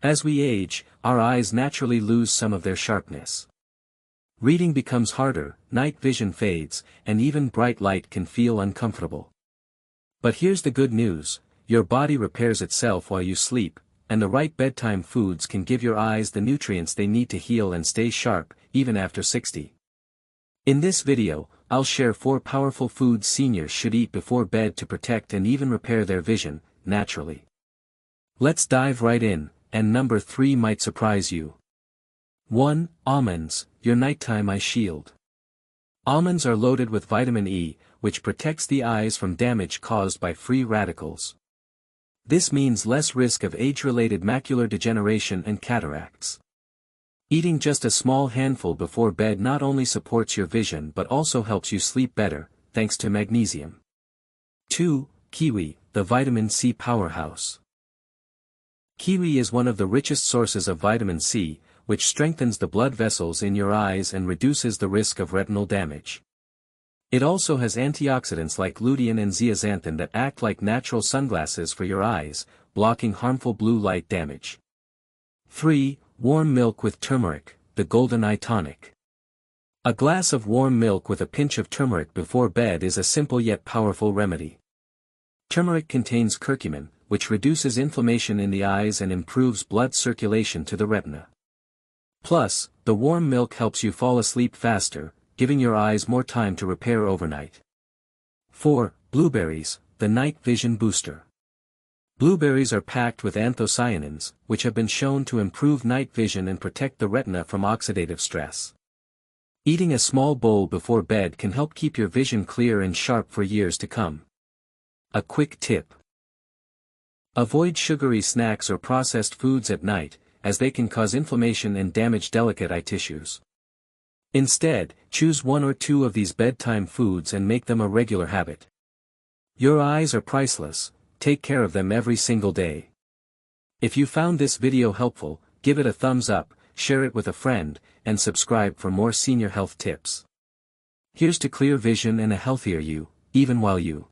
As we age, our eyes naturally lose some of their sharpness. Reading becomes harder, night vision fades, and even bright light can feel uncomfortable. But here's the good news: your body repairs itself while you sleep, and the right bedtime foods can give your eyes the nutrients they need to heal and stay sharp, even after 60. In this video, I'll share 4 powerful foods seniors should eat before bed to protect and even repair their vision, naturally. Let's dive right in, and number 3 might surprise you. 1. Almonds, your nighttime eye shield. Almonds are loaded with vitamin E, which protects the eyes from damage caused by free radicals. This means less risk of age-related macular degeneration and cataracts. Eating just a small handful before bed not only supports your vision but also helps you sleep better, thanks to magnesium. 2. Kiwi, the vitamin C powerhouse. Kiwi is one of the richest sources of vitamin C, which strengthens the blood vessels in your eyes and reduces the risk of retinal damage. It also has antioxidants like lutein and zeaxanthin that act like natural sunglasses for your eyes, blocking harmful blue light damage. 3. Warm milk with turmeric, the golden eye tonic. A glass of warm milk with a pinch of turmeric before bed is a simple yet powerful remedy. Turmeric contains curcumin, which reduces inflammation in the eyes and improves blood circulation to the retina. Plus, the warm milk helps you fall asleep faster, giving your eyes more time to repair overnight. 4. Blueberries, the night vision booster. Blueberries are packed with anthocyanins, which have been shown to improve night vision and protect the retina from oxidative stress. Eating a small bowl before bed can help keep your vision clear and sharp for years to come. A quick tip: avoid sugary snacks or processed foods at night, as they can cause inflammation and damage delicate eye tissues. Instead, choose 1 or 2 of these bedtime foods and make them a regular habit. Your eyes are priceless, take care of them every single day. If you found this video helpful, give it a thumbs up, share it with a friend, and subscribe for more senior health tips. Here's to clear vision and a healthier you, even while you